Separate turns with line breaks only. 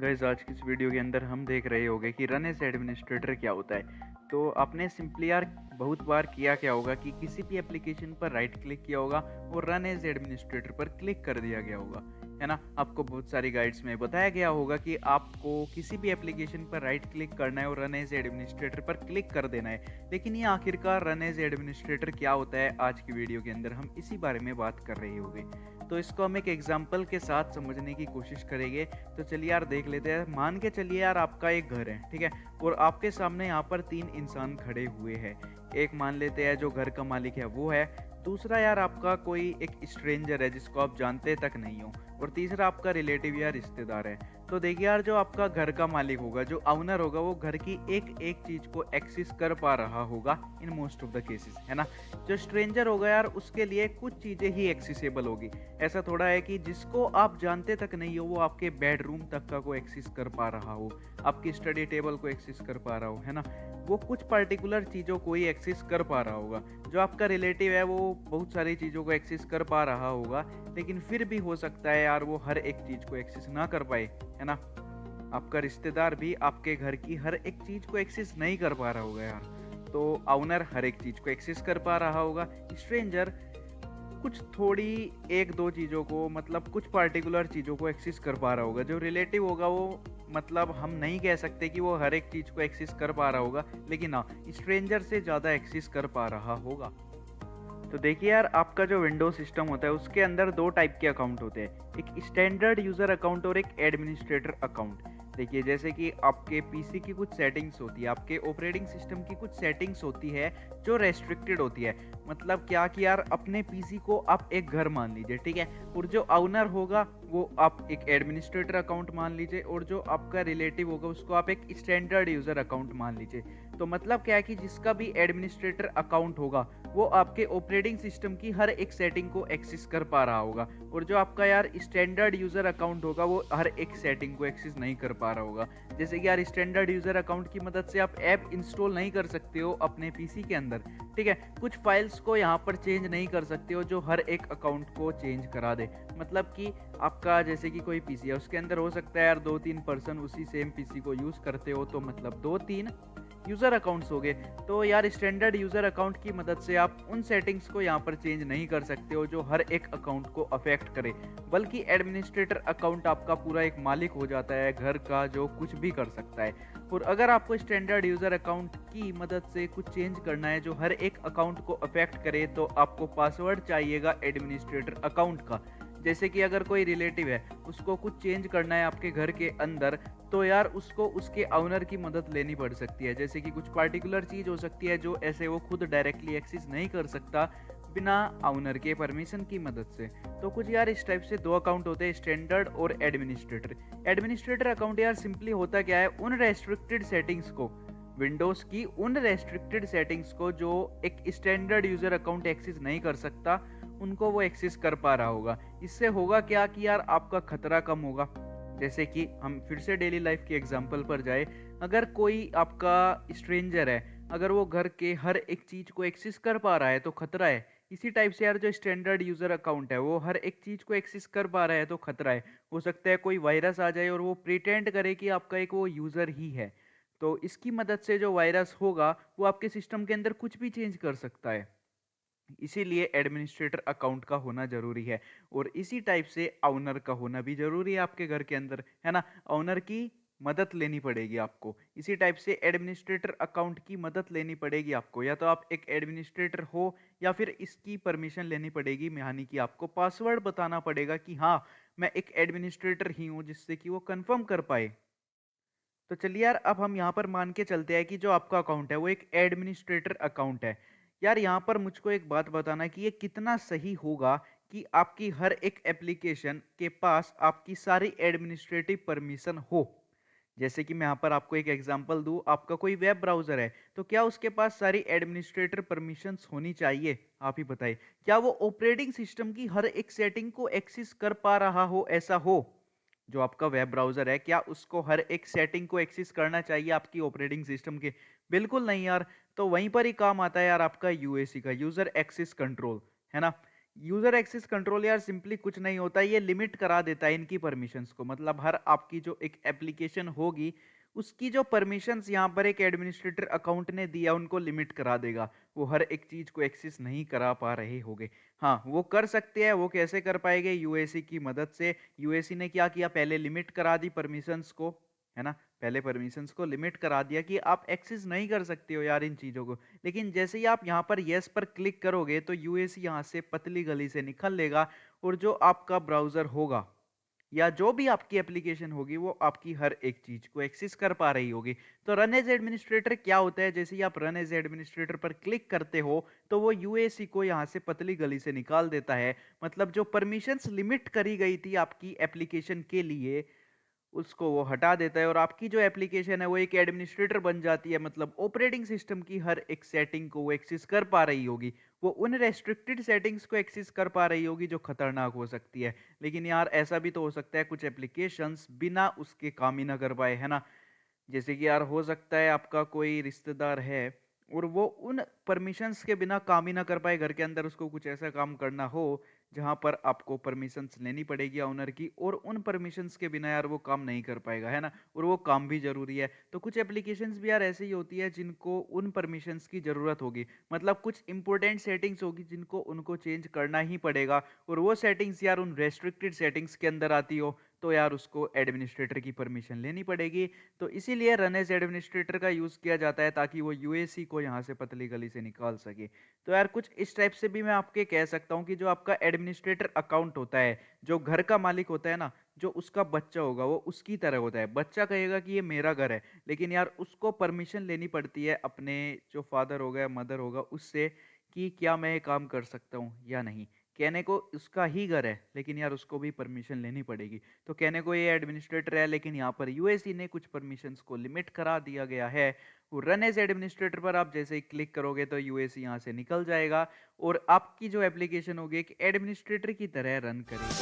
Guys आज की इस वीडियो के अंदर हम देख रहे होंगे कि रन एज एडमिनिस्ट्रेटर क्या होता है। तो आपने सिंपली यार बहुत बार किया क्या होगा कि किसी भी एप्लीकेशन पर राइट क्लिक किया होगा और रन एज एडमिनिस्ट्रेटर पर क्लिक कर दिया गया होगा, है ना। आपको बहुत सारी गाइड्स में बताया गया होगा कि आपको किसी भी एप्लीकेशन पर राइट क्लिक करना है और रन एज एडमिनिस्ट्रेटर पर क्लिक कर देना है। लेकिन ये आखिरकार रन एज एडमिनिस्ट्रेटर क्या होता है, आज की वीडियो के अंदर हम इसी बारे में बात कर रहे होंगे। तो इसको हम एक एग्जाम्पल के साथ समझने की कोशिश करेंगे। तो चलिए यार देख लेते हैं। मान के चलिए यार आपका एक घर है, ठीक है, और आपके सामने यहाँ पर 3 इंसान खड़े हुए हैं। एक मान लेते हैं जो घर का मालिक है वो है, दूसरा यार आपका कोई एक स्ट्रेंजर है जिसको आप जानते तक नहीं हो, और तीसरा आपका रिलेटिव या रिश्तेदार है। तो देखिए यार जो आपका घर का मालिक होगा, जो ऑनर होगा, वो घर की एक एक चीज को एक्सेस कर पा रहा होगा in most of the cases, है ना। जो स्ट्रेंजर होगा यार उसके लिए कुछ चीजें ही एक्सेसिबल होगी। ऐसा थोड़ा है कि जिसको आप जानते तक नहीं हो वो आपके बेडरूम तक का को एक्सेस कर पा रहा हो, आपकी स्टडी टेबल को एक्सेस कर पा रहा हो, है ना। वो कुछ पर्टिकुलर चीज़ों को ही एक्सेस कर पा रहा होगा। जो आपका रिलेटिव है वो बहुत सारी चीज़ों को एक्सेस कर पा रहा होगा, लेकिन फिर भी हो सकता है यार वो हर एक चीज़ को एक्सेस ना कर पाए, है ना। आपका रिश्तेदार भी आपके घर की हर एक चीज़ को एक्सेस नहीं कर पा रहा होगा यार। तो ऑनर हर एक चीज़ को एक्सेस कर पा रहा होगा, स्ट्रेंजर कुछ थोड़ी एक दो चीज़ों को, मतलब कुछ पर्टिकुलर चीज़ों को एक्सेस कर पा रहा होगा। जो रिलेटिव होगा वो, मतलब हम नहीं कह सकते कि वो हर एक चीज़ को एक्सेस कर पा रहा होगा, लेकिन हाँ स्ट्रेंजर से ज़्यादा एक्सेस कर पा रहा होगा। तो देखिए यार आपका जो विंडोज सिस्टम होता है उसके अंदर दो टाइप के अकाउंट होते हैं, एक स्टैंडर्ड यूज़र अकाउंट और एक एडमिनिस्ट्रेटर अकाउंट। देखिए जैसे कि आपके पीसी की कुछ सेटिंग्स होती है, आपके ऑपरेटिंग सिस्टम की कुछ सेटिंग्स होती है जो रेस्ट्रिक्टेड होती है। मतलब क्या कि यार अपने पीसी को आप एक घर मान लीजिए, ठीक है, और जो ऑनर होगा वो आप एक एडमिनिस्ट्रेटर अकाउंट मान लीजिए, और जो आपका रिलेटिव होगा उसको आप एक स्टैंडर्ड यूज़र अकाउंट मान लीजिए। तो मतलब क्या है कि जिसका भी एडमिनिस्ट्रेटर अकाउंट होगा वो आपके ऑपरेटिंग सिस्टम की हर एक सेटिंग को एक्सेस कर पा रहा होगा, और जो आपका यार स्टैंडर्ड यूज़र अकाउंट होगा वो हर एक सेटिंग को एक्सेस नहीं कर पा रहा होगा। जैसे कि यार स्टैंडर्ड यूज़र अकाउंट की मदद से आप ऐप इंस्टॉल नहीं कर सकते हो अपने पीसी के अंदर, ठीक है, कुछ फाइल्स को यहाँ पर चेंज नहीं कर सकते हो जो हर एक अकाउंट को चेंज करा दे। मतलब कि आपका जैसे कि कोई पीसी है उसके अंदर हो सकता है यार 2-3 पर्सन उसी सेम पीसी को यूज़ करते हो, तो मतलब 2-3 यूज़र अकाउंट्स हो गए। तो यार स्टैंडर्ड यूज़र अकाउंट की मदद से आप उन सेटिंग्स को यहाँ पर चेंज नहीं कर सकते हो जो हर एक अकाउंट को अफेक्ट करे, बल्कि एडमिनिस्ट्रेटर अकाउंट आपका पूरा एक मालिक हो जाता है घर का, जो कुछ भी कर सकता है। और अगर आपको स्टैंडर्ड यूज़र अकाउंट की मदद से कुछ चेंज करना है जो हर एक अकाउंट को अफेक्ट करे, तो आपको पासवर्ड चाहिएगा एडमिनिस्ट्रेटर अकाउंट का। जैसे कि अगर कोई रिलेटिव है उसको कुछ चेंज करना है आपके घर के अंदर, तो यार उसको उसके ऑनर की मदद लेनी पड़ सकती है। जैसे कि कुछ पार्टिकुलर चीज़ हो सकती है जो ऐसे वो खुद डायरेक्टली एक्सेस नहीं कर सकता बिना ऑनर के परमिशन की मदद से। तो कुछ यार इस टाइप से दो अकाउंट होते हैं, स्टैंडर्ड और एडमिनिस्ट्रेटर। एडमिनिस्ट्रेटर अकाउंट यार सिंपली होता क्या है, उन रेस्ट्रिक्टेड सेटिंग्स को, विंडोज़ की उन रेस्ट्रिक्टेड सेटिंग्स को जो एक स्टैंडर्ड यूज़र अकाउंट एक्सेस नहीं कर सकता, उनको वो एक्सेस कर पा रहा होगा। इससे होगा क्या कि यार आपका खतरा कम होगा। जैसे कि हम फिर से डेली लाइफ के एग्जांपल पर जाए, अगर कोई आपका स्ट्रेंजर है, अगर वो घर के हर एक चीज़ को एक्सेस कर पा रहा है तो खतरा है। इसी टाइप से यार जो स्टैंडर्ड यूज़र अकाउंट है वो हर एक चीज़ को एक्सेस कर पा रहा है तो खतरा है। हो सकता है कोई वायरस आ जाए और वो प्रिटेंड करे कि आपका एक वो यूज़र ही है। तो इसकी मदद से जो वायरस होगा वो आपके सिस्टम के अंदर कुछ भी चेंज कर सकता है। इसीलिए एडमिनिस्ट्रेटर अकाउंट का होना ज़रूरी है, और इसी टाइप से ओनर का होना भी ज़रूरी है आपके घर के अंदर, है ना। ओनर की मदद लेनी पड़ेगी आपको, इसी टाइप से एडमिनिस्ट्रेटर अकाउंट की मदद लेनी पड़ेगी आपको। या तो आप एक एडमिनिस्ट्रेटर हो या फिर इसकी परमिशन लेनी पड़ेगी, यानी कि आपको पासवर्ड बताना पड़ेगा कि हाँ मैं एक एडमिनिस्ट्रेटर ही हूँ, जिससे कि वो कंफर्म कर पाए। तो चलिए यार अब हम यहाँ पर मान के चलते हैं कि जो आपका अकाउंट है वो एक एडमिनिस्ट्रेटर अकाउंट है। यार यहाँ पर मुझको एक बात बताना है कि ये कितना सही होगा कि आपकी हर एक एप्लीकेशन के पास आपकी सारी एडमिनिस्ट्रेटिव परमिशन हो। जैसे कि मैं यहाँ पर आपको एक एग्जांपल दूँ, आपका कोई वेब ब्राउज़र है, तो क्या उसके पास सारी एडमिनिस्ट्रेटर परमिशंस होनी चाहिए? आप ही बताइए। क्या वो ऑपरेटिंग सिस्टम की हर एक सेटिंग को एक्सेस कर पा रहा हो, ऐसा हो? जो आपका वेब ब्राउज़र है, क्या उसको हर एक सेटिंग को एक्सेस करना चाहिए आपकी ऑपरेटिंग सिस्टम के? बिल्कुल नहीं यार। तो वहीं पर ही काम आता है यार आपका यूएसी का, यूज़र एक्सेस कंट्रोल, है ना? यूजर एक्सेस कंट्रोल यार सिंपली कुछ नहीं होता, ये लिमिट करा देता है इनकी परमिशंस को। मतलब हर आपकी जो एक एप्लीकेशन होगी उसकी जो परमिशंस यहाँ पर एक एडमिनिस्ट्रेटर अकाउंट ने दिया उनको लिमिट करा देगा। वो हर एक चीज को एक्सेस नहीं करा पा रहे होंगे। हाँ, वो कर सकते हैं। वो कैसे कर पाएंगे? यूएसी की मदद से। यूएसी ने क्या किया, पहले लिमिट करा दी परमिशंस को, है ना। पहले परमिशंस को लिमिट करा दिया कि आप एक्सेस नहीं कर सकते हो यार इन चीजों को। लेकिन जैसे ही आप यहाँ पर यस पर क्लिक करोगे तो यूएसी यहाँ से पतली गली से निकल लेगा, और जो आपका ब्राउजर होगा या जो भी आपकी एप्लीकेशन होगी वो आपकी हर एक चीज को एक्सेस कर पा रही होगी। तो रन एज एडमिनिस्ट्रेटर क्या होता है? जैसे ही आप रन एज एडमिनिस्ट्रेटर पर क्लिक करते हो तो वो यूएसी को यहाँ से पतली गली से निकाल देता है। मतलब जो परमिशंस लिमिट करी गई थी आपकी एप्लीकेशन के लिए उसको वो हटा देता है, और आपकी जो एप्लीकेशन है वो एक एडमिनिस्ट्रेटर बन जाती है। मतलब ऑपरेटिंग सिस्टम की हर एक सेटिंग को वो एक्सेस कर पा रही होगी। वो उन रेस्ट्रिक्टेड सेटिंग्स को एक्सेस कर पा रही होगी जो खतरनाक हो सकती है। लेकिन यार ऐसा भी तो हो सकता है कुछ एप्लीकेशंस बिना उसके काम ही ना कर पाए, है ना। जैसे कि यार हो सकता है आपका कोई रिश्तेदार है और वो उन परमिशंस के बिना काम ही ना कर पाए घर के अंदर, उसको कुछ ऐसा काम करना हो जहां पर आपको परमिशंस लेनी पड़ेगी ओनर की, और उन परमिशंस के बिना यार वो काम नहीं कर पाएगा, है ना। और वो काम भी जरूरी है। तो कुछ एप्लीकेशंस भी यार ऐसी ही होती है जिनको उन परमिशंस की जरूरत होगी। मतलब कुछ इंपॉर्टेंट सेटिंग्स होगी जिनको उनको चेंज करना ही पड़ेगा, और वो सेटिंग्स यार उन रेस्ट्रिक्टेड सेटिंग्स के अंदर आती हो तो यार उसको एडमिनिस्ट्रेटर की परमिशन लेनी पड़ेगी। तो इसीलिए रन एज एडमिनिस्ट्रेटर का यूज किया जाता है ताकि वो यूएसी को यहाँ से पतली गली से निकाल सके। तो यार कुछ इस टाइप से भी मैं आपके कह सकता हूँ कि जो आपका एडमिनिस्ट्रेटर अकाउंट होता है, जो घर का मालिक होता है ना, जो उसका बच्चा होगा वो उसकी तरह होता है। बच्चा कहेगा कि ये मेरा घर है, लेकिन यार उसको परमिशन लेनी पड़ती है अपने जो फादर होगा या मदर होगा उससे, कि क्या मैं ये काम कर सकता हूँ या नहीं। कहने को उसका ही घर है लेकिन यार उसको भी परमिशन लेनी पड़ेगी। तो कहने को ये एडमिनिस्ट्रेटर है, लेकिन यहाँ पर यूएससी ने कुछ परमिशंस को लिमिट करा दिया गया है। वो रन एज एडमिनिस्ट्रेटर पर आप जैसे ही क्लिक करोगे तो यूएससी यहाँ से निकल जाएगा, और आपकी जो एप्लीकेशन होगी एक एडमिनिस्ट्रेटर की तरह रन करेगी।